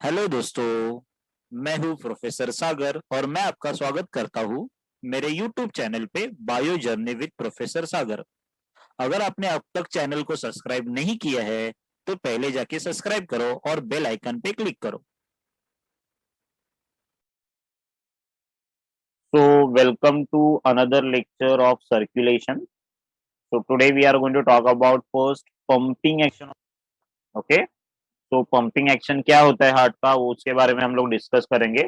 Hello दोस्तों, मैं हूं प्रोफेसर सागर और मैं आपका स्वागत करता हूं मेरे यूट्यूब चैनल पे बायो जर्नी विद प्रोफेसर सागर। अगर आपने अब तक चैनल को सब्सक्राइब नहीं किया है तो पहले जाके सब्सक्राइब करो और बेल आइकन पे क्लिक करो। So, welcome to another lecture of circulation. So, today we are going to talk about first pumping action. Okay. So, pumping action क्या होता है हार्ट का वो उसके बारे में हम लोग डिस्कस करेंगे.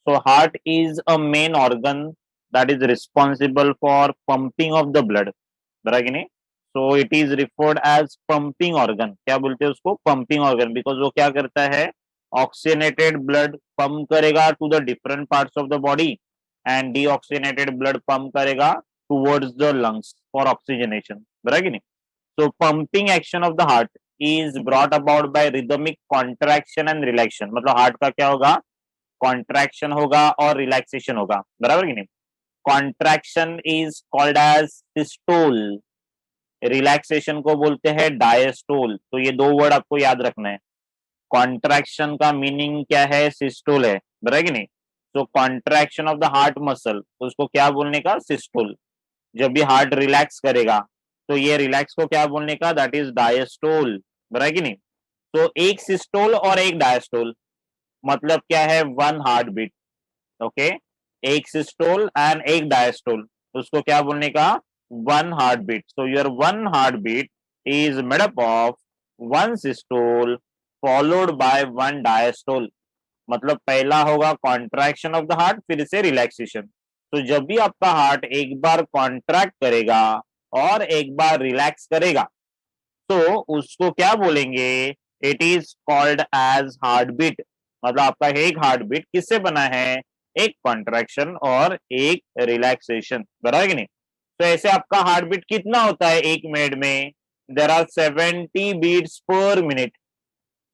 So, heart is a main organ that is responsible for pumping of the blood. बराबर कि नहीं? So, it is referred as pumping organ. क्या बोलते हैं उसको? Pumping organ because वो क्या करता है? Oxygenated blood pump करेगा to the different parts of the body and deoxygenated blood pump करेगा towards the lungs for oxygenation. बराबर कि नहीं? So, pumping action of the heart is brought about by rhythmic contraction and relaxation. मतलब heart का क्या होगा? Contraction होगा और relaxation होगा. बराबर कि नहीं? Contraction is called as systole. Relaxation को बोलते हैं डायस्टोल. तो ये दो वर्ड आपको याद रखना है. कॉन्ट्रैक्शन का मीनिंग क्या है? सिस्टोल है. बराबर कि नहीं? तो contraction of the heart muscle उसको क्या बोलने का? सिस्टोल. जब भी हार्ट रिलैक्स करेगा तो ये रिलैक्स को क्या बोलने का? That is diastole. बराबर कि नहीं? तो एक सिस्टोल और एक डायस्टोल मतलब क्या है? One heartbeat. ओके. एक सिस्टोल एंड एक डायस्टोल उसको क्या बोलने का? One heartbeat. So your one heartbeat is made up of one systole followed by one diastole. मतलब पहला होगा कॉन्ट्रैक्शन ऑफ द हार्ट फिर से रिलैक्सेशन. तो जब भी आपका हार्ट एक बार कॉन्ट्रैक्ट करेगा और एक बार रिलैक्स करेगा तो उसको क्या बोलेंगे? It is called as heartbeat. मतलब आपका एक हार्ट बीट किससे बना है? एक कॉन्ट्रैक्शन और एक रिलैक्सेशन. बराबर कि नहीं? तो ऐसे आपका हार्ट बीट कितना होता है एक मिनट में? There are 70 beats per minute.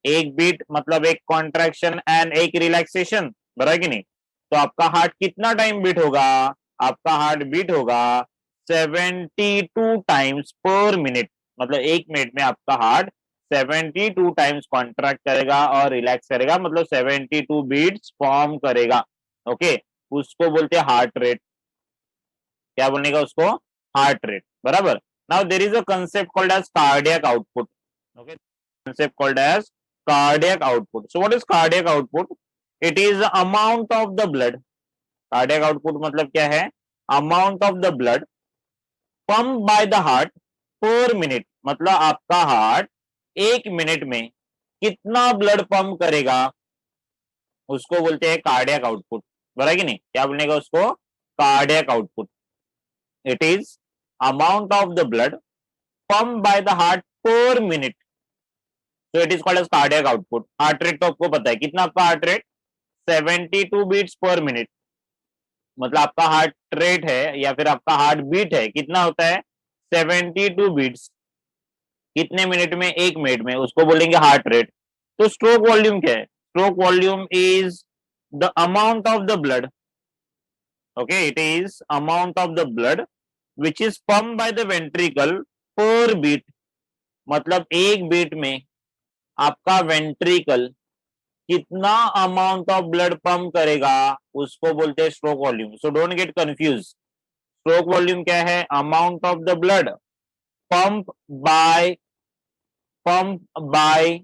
एक बीट मतलब एक कॉन्ट्रैक्शन एंड एक रिलैक्सेशन. बराबर कि नहीं? तो आपका हार्ट कितना टाइम बीट होगा? आपका हार्ट बीट होगा 72 टाइम्स पर मिनट. मतलब एक मिनट में आपका हार्ट 72 टाइम्स कॉन्ट्रैक्ट करेगा और रिलैक्स करेगा मतलब 72 बीट्स फॉर्म करेगा. ओके. उसको बोलते हैं हार्ट रेट. क्या बोलने का उसको? Heart rate. बराबर. Now there is a concept called as cardiac output. Okay. concept called as cardiac output. So what is cardiac output? It is the amount of the blood. Cardiac output मतलब क्या है? Amount of the blood pumped by the heart per minute. मतलब आपका heart एक minute में कितना blood pump करेगा उसको बोलते हैं कार्डियक आउटपुट. बराबर कि नहीं? क्या बोलने का उसको? Cardiac output. It is amount of the blood pump by the heart per minute. तो it is called as cardiac output. Heart rate तो आपको पता है कितना आपका heart rate? 72 beats per minute. मतलब आपका हार्ट रेट है या फिर आपका हार्ट बीट है कितना होता है? 72 बीट्स. कितने मिनट में? एक मिनट में. उसको बोलेंगे हार्ट रेट. तो स्ट्रोक वॉल्यूम क्या है? Stroke volume is the amount of the blood. Okay. It is amount of the blood which is pump by the ventricle पर बीट. मतलब एक बीट में आपका वेंट्रिकल कितना अमाउंट ऑफ ब्लड पंप करेगा उसको बोलते हैं stroke volume. So don't get confuse. Stroke volume क्या है? Amount of the blood pump bye pump by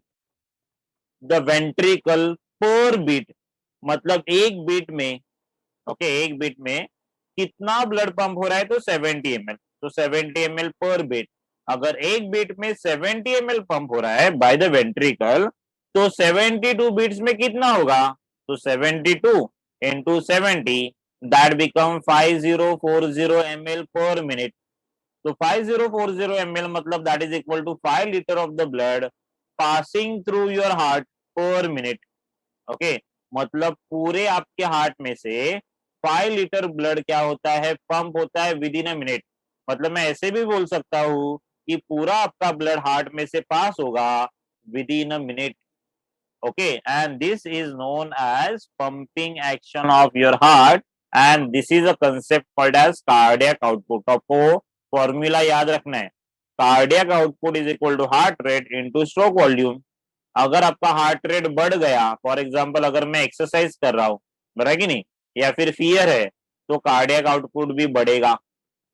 the ventricle पर बीट. मतलब एक बीट में. ओके. एक बीट में कितना ब्लड पंप हो रहा है? तो 70 ml. तो 70 ml पर बीट. अगर एक बीट में 70 ml पंप हो रहा है बाय द वेंट्रिकल तो 72 बीट्स में कितना होगा? तो 72 into 70 that become 5040 ml per minute. तो 5040 ml मतलब that is equal to 5 litre of the blood passing through your heart per minute. Okay. मतलब पूरे आपके हार्ट में से 5 लीटर ब्लड क्या होता है? पंप होता है विद इन अ मिनट. मतलब मैं ऐसे भी बोल सकता हूँ कि पूरा आपका ब्लड हार्ट में से पास होगा within a minute. Okay. And this is known as pumping action of your heart and this is a concept called as cardiac output. आपको फॉर्मूला याद रखना है. Cardiac output is equal to heart rate into stroke volume. अगर आपका heart rate बढ़ गया, for example अगर मैं एक्सरसाइज कर रहा हूँ, बराबर कि नहीं, या फिर फियर है, तो कार्डियक आउटपुट भी बढ़ेगा,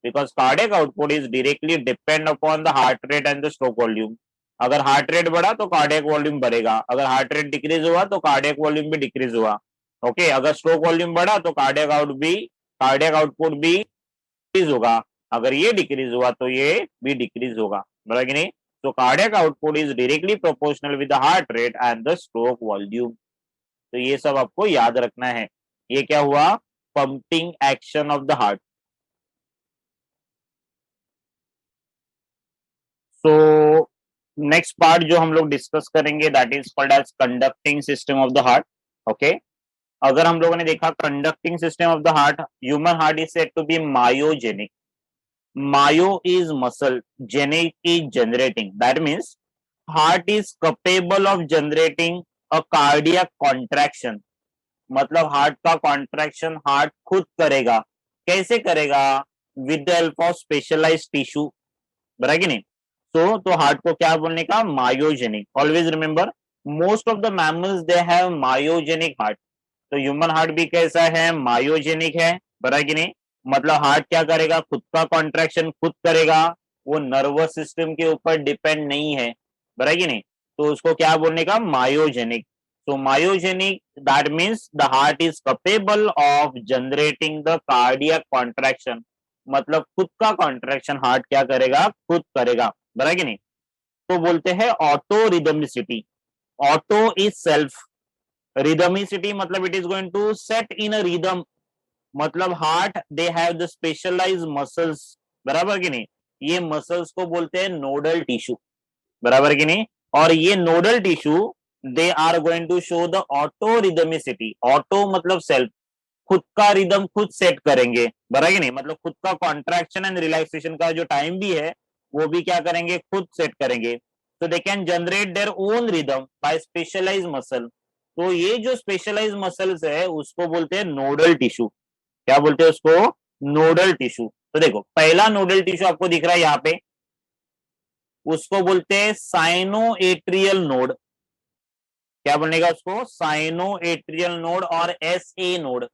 because cardiac output is directly depend upon the heart rate and the stroke volume. अगर हार्ट रेट बढ़ा तो कार्डियक वॉल्यूम बढ़ेगा, अगर हार्ट रेट डिक्रीज हुआ तो कार्डियक वॉल्यूम भी डिक्रीज हुआ। ओके, अगर स्ट्रोक वॉल्यूम बढ़ा तो कार्डियक आउटपुट भी डिक्रीज होगा, अगर ये डिक्रीज हुआ तो ये भी डिक्रीज होगा, बराबर कि नहीं। तो cardiac output is directly proportional with the heart rate and the stroke volume. तो ये सब आपको याद रखना है। ये क्या हुआ, pumping action of the heart. So next part जो हम लोग डिस्कस करेंगे that is called as conducting system of the heart. Okay, अगर हम लोगों ने देखा conducting system of the heart, human heart is said to be myogenic. Myo is muscle, genic is generating, that means heart is capable of generating a cardiac contraction. मतलब heart का contraction heart खुद करेगा। कैसे करेगा, with the help of specialized tissue, बराबर कि नहीं। तो हार्ट को क्या बोलने का, myogenic. Always remember, most of the mammals they have myogenic heart. तो ह्यूमन हार्ट भी कैसा है, मायोजेनिक है, बराबर कि नहीं। मतलब हार्ट क्या करेगा, खुद का कॉन्ट्रैक्शन खुद करेगा, वो नर्वस सिस्टम के ऊपर डिपेंड नहीं है, बराबर कि नहीं। तो उसको क्या बोलने का, myogenic. So myogenic, that means the heart is capable of generating the cardiac contraction। मतलब खुद का कॉन्ट्रैक्शन हार्ट क्या करेगा, खुद करेगा, बराबर कि नहीं। तो बोलते हैं auto rhythmicity. Auto is self, rhythmicity मतलब it is going to set in a rhythm. मतलब heart they have the specialised muscles, बराबर कि नहीं। ये मसल्स को बोलते हैं नोडल टिश्यू, बराबर कि नहीं। और ये nodal tissue they are going to show the auto rhythmicity. Auto मतलब सेल्फ, खुद का रिदम खुद सेट करेंगे, बराबर कि नहीं। मतलब खुद का कॉन्ट्रैक्शन एंड रिलैक्सेशन का जो टाइम भी है वो भी क्या करेंगे, खुद सेट करेंगे। तो they can generate their own rhythm by specialize muscle. तो ये जो स्पेशलाइज मसल्स है उसको बोलते हैं नोडल टिश्यू। क्या बोलते हैं उसको, नोडल टिश्यू। तो देखो पहला नोडल टिश्यू आपको दिख रहा है यहाँ पे, उसको बोलते हैं साइनोएट्रियल नोड। क्या बनेगा उसको, साइनोएट्रियल नोड और एस ए नोड।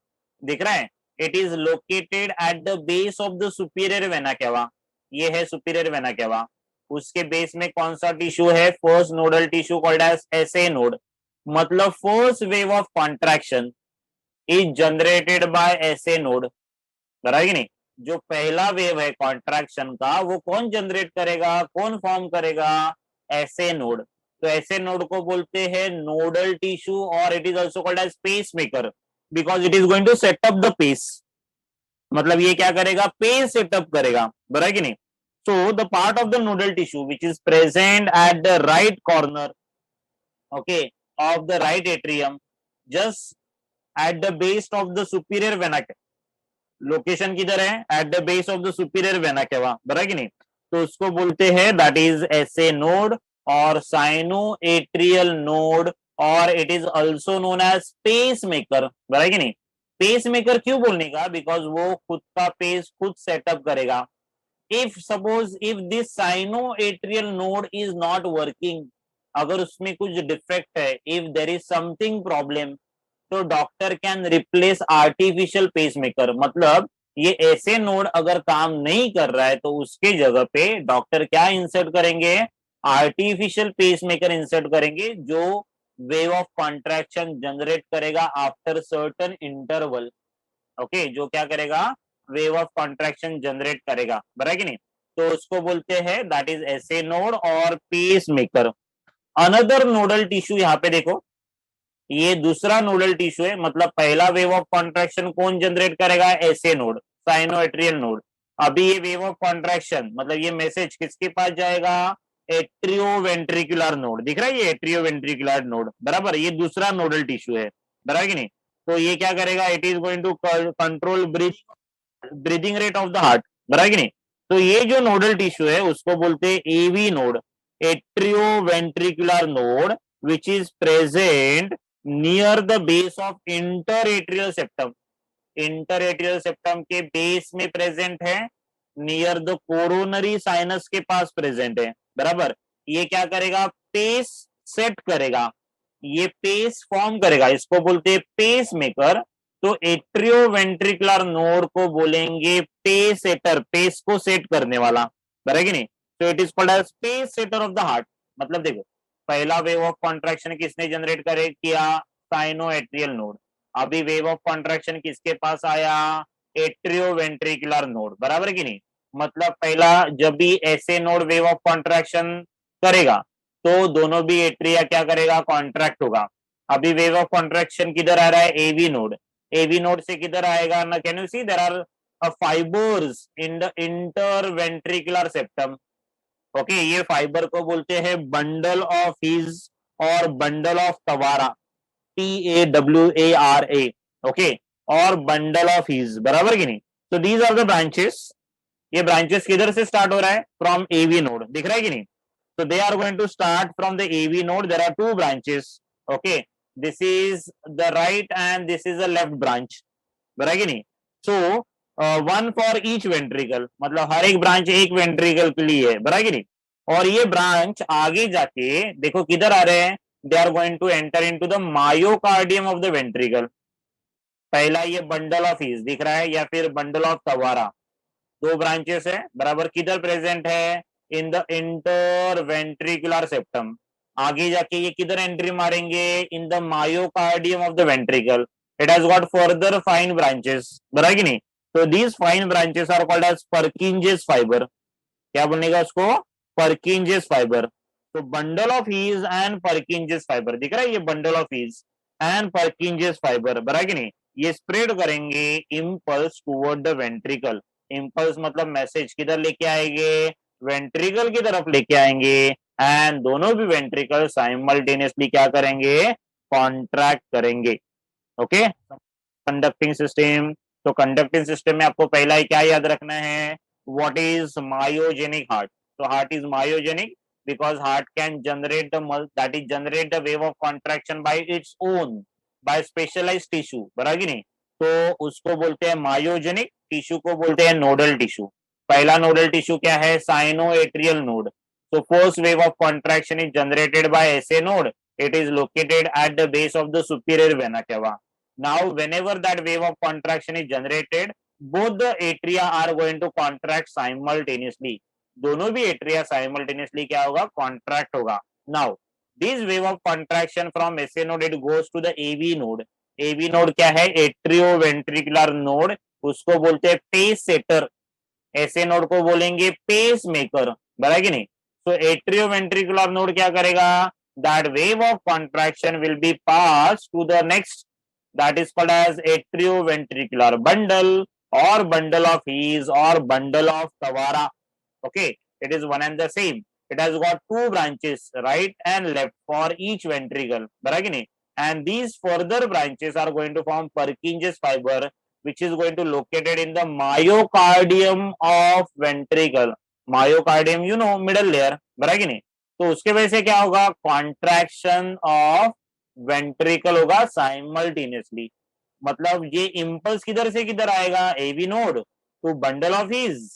दिख रहा है, it is located at the base of the superior vena केवा। ये है सुपीरियर वेना केवा, उसके बेस में कौन सा टिश्यू है, first nodal tissue called as S A node. मतलब first wave of contraction is generated by S A node, बराबर कि नहीं। जो पहला वेव है कॉन्ट्रैक्शन का वो कौन जनरेट करेगा, कौन फॉर्म करेगा, ऐसे नोड। तो ऐसे नोड को बोलते हैं नोडल टिश्यू, और it is also called as pacemaker because it is going to set up the pace. मतलब ये क्या करेगा, पेस सेटअप करेगा, बराबर कि नहीं। So the part of the nodal tissue which is present at the right corner, okay, of the right atrium, just at the base of the superior vena. Location किधर है, at the base of the superior vena cava, बराबर कि नहीं। तो उसको बोलते हैं that is SA node और साइनो एट्रियल नोड, और it is also known as pacemaker, बराबर कि नहीं। पेस मेकर क्यों बोलने का, बिकॉज वो खुद का पेस खुद सेटअप करेगा। If suppose if this sinoatrial node is not working, अगर उसमें कुछ डिफेक्ट है, if there is something problem, तो doctor can replace artificial pacemaker. मतलब ये ऐसे नोड अगर काम नहीं कर रहा है तो उसके जगह पे डॉक्टर क्या इंसर्ट करेंगे, आर्टिफिशियल पेसमेकर इंसर्ट करेंगे, जो वेव ऑफ कॉन्ट्रैक्शन जनरेट करेगा आफ्टर सर्टन इंटरवल। ओके, जो क्या करेगा, वेव ऑफ कॉन्ट्रैक्शन जनरेट करेगा, बराबर कि नहीं। तो उसको बोलते हैं दैट इज एसए नोड और pacemaker. Another nodal tissue यहाँ पे देखो, ये दूसरा नोडल टिश्यू है। मतलब पहला वेव ऑफ कॉन्ट्रैक्शन कौन जनरेट करेगा, एसए नोड, साइनोएट्रियल नोड। अभी ये वेव ऑफ कॉन्ट्रैक्शन मतलब ये मैसेज किसके पास जाएगा, एट्रियोवेंट्रिकुलर नोड। दिख रहा है ये एट्रियोवेंट्रिकुलर नोड, बराबर। ये दूसरा नोडल टिश्यू है, बराबर कि नहीं। तो ये क्या करेगा, it is going to control breathing rate of the heart, बराबर कि नहीं। तो ये जो नोडल टिश्यू है उसको बोलते हैं AV node, atrioventricular node, which is present near the base of interatrial septum. Interatrial septum के बेस में प्रेजेंट है, नियर द कोरोनरी साइनस के पास प्रेजेंट है, बराबर। ये क्या करेगा, पेस सेट करेगा, ये पेस फॉर्म करेगा, इसको बोलते हैं पेस मेकर। तो एट्रियोवेंट्रिकुलर नोड को बोलेंगे पेस सेटर, पेस को सेट करने वाला, बराबर कि नहीं। तो it is called as pace shutter of the heart. मतलब देखो, पहला वेव ऑफ कॉन्ट्रैक्शन किसने जनरेट करे किया, साइनोएट्रियल नोड। अभी वेव ऑफ कॉन्ट्रैक्शन किसके पास आया, एट्रियोवेंट्रिकुलर नोड, बराबर कि नहीं। मतलब पहला जब भी ऐसे नोड वेव ऑफ कॉन्ट्रैक्शन करेगा तो दोनों भी एट्रिया क्या करेगा, कॉन्ट्रैक्ट होगा। अभी वेव ऑफ कॉन्ट्रैक्शन किधर आ रहा है, एवी नोड, एवी नोड से किधर आएगा ना, can you see there are fibres in the interventricular septum. Okay, ये फाइबर को बोलते हैं बंडल ऑफ हीज और bundle of Tawara, TAWARA। Okay, और बंडल ऑफ हीज, बराबर कि नहीं। तो दीज आर द ब्रांचेस, ये ब्रांचेस किधर से स्टार्ट हो रहा है, फ्रॉम एवी नोड, दिख रहा है कि नहीं। So they are going to start from the AV node. There are two branches. Okay, this is the right and this is the left branch. बराबर कि नहीं। So one for each ventricle, मतलब हर एक ब्रांच एक ventricle के लिए है, बराबर कि नहीं। और ये ब्रांच आगे जाके देखो किधर आ रहे हैं, they are going to enter into the myocardium of the ventricle. पहला ये बंडल ऑफ हीज दिख रहा है या फिर बंडल ऑफ तवारा, दो ब्रांचेस है, बराबर किधर प्रेजेंट है, इन द इंटरवेंट्रिकुलर सेप्टम। आगे जाके ये किधर एंट्री मारेंगे, in the myocardium of the ventricle. It has got further fine branches, बराबर कि नहीं। तो these fine branches are called as Purkinje's fibre. क्या बोलेगा उसको, पर्किंजेस फाइबर। तो bundle of His and Purkinje's fibre, दिख रहा है ये bundle of His and Purkinje's fibre, बराबर कि नहीं। ये स्प्रेड करेंगे impulse toward the ventricle. Impulse मतलब मैसेज किधर लेके आएंगे, वेंट्रिकल की तरफ लेके आएंगे। एंड दोनों भी वेंट्रिकल साइमल्टेनियसली क्या करेंगे, कॉन्ट्रैक्ट करेंगे। Okay, conducting system. तो कंडक्टिंग सिस्टम में आपको पहला ही क्या याद रखना है, व्हाट इज मायोजेनिक हार्ट। तो heart is myogenic because heart can generate the wave of contraction by its own, by specialized tissue, बराबर कि नहीं। तो उसको बोलते हैं मायोजेनिक, टिश्यू को बोलते हैं नोडल टिश्यू। पहला नोडल टिश्यू क्या है, साइनोएट्रियल नोड। तो first wave of contraction is generated bye ऐसे node, it is located at the base of the superior vena cava. Now whenever that wave of contraction is generated, both the atria are going to contract simultaneously. दोनों भी atria simultaneously क्या होगा, contract होगा। Now this wave of contraction from SA node it goes to the AV node. AV node क्या है, atrioventricular node, उसको बोलते हैं पेस सेटर। एसए नोड को बोलेंगे पेस मेकर, बराबर कि नहीं। सो एट्रियोवेंट्रिकुलर नोड क्या करेगा, that wave of contraction will be pass to the next, that is called as atrioventricular bundle और बंडल ऑफ हीज और bundle of Tawara. Okay, it is one and the same. It has got two branches, right and left, for each ventricle, बराबर कि नहीं। And these further branches are going to form Purkinje's fiber, which is going to located in the myocardium of ventricle. Myocardium, you know, middle layer, बराबर कि नहीं। तो उसके वजह से क्या होगा, contraction of ventricle होगा simultaneously। मतलब ये impulse किधर से किधर आएगा, AV node to bundle of his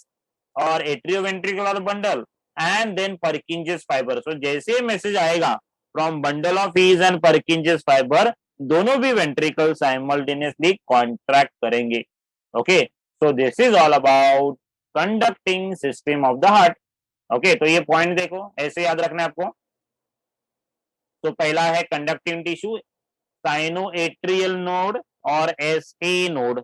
और atrioventricular bundle and then Purkinje's fibre. So जैसे मैसेज आएगा from bundle of His and Purkinje's fibre, दोनों भी वेंट्रिकल साइमल्टेनियसली कॉन्ट्रैक्ट करेंगे। Okay, so this is all about conducting system of the heart. Okay, तो ये point देखो ऐसे याद रखना है आपको। तो पहला है कंडक्टिंग टिश्यू, साइनोएट्रियल नोड और एसए नोड,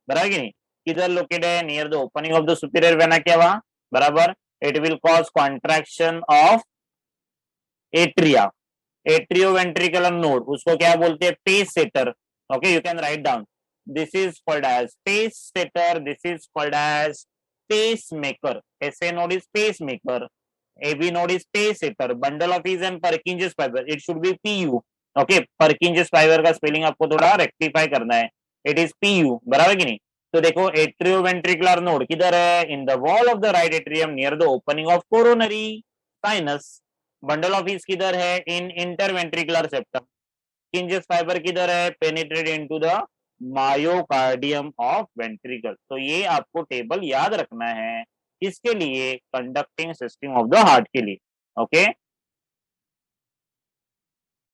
बराबर कि नहीं। किधर लोकेटेड है, near the opening of the superior vena cava, बराबर। It will cause contraction of atria, atrioventricular node, उसको क्या बोलते हैं, pace setter. Okay, you can write down, this is called as pace setter, this is called as pacemaker. SA node is pacemaker, AV node is pace setter, bundle of His and Purkinje's fibre, it should be PU. Okay, Purkinje's fibre का spelling आपको थोड़ा rectify करना है, it is PU, बराबर कि नहीं। तो देखो एट्रियोवेंट्रिकुलर नोड किधर है, in the wall of the right atrium near the opening of coronary sinus. Bundle of His किधर है, इन इंटरवेंट्रिकुलर सेप्टम। किंजेस फाइबर किधर है, penetrate into the myocardium of ventricle. तो ये आपको टेबल याद रखना है, किसके लिए, conducting system of the heart के लिए। ओके,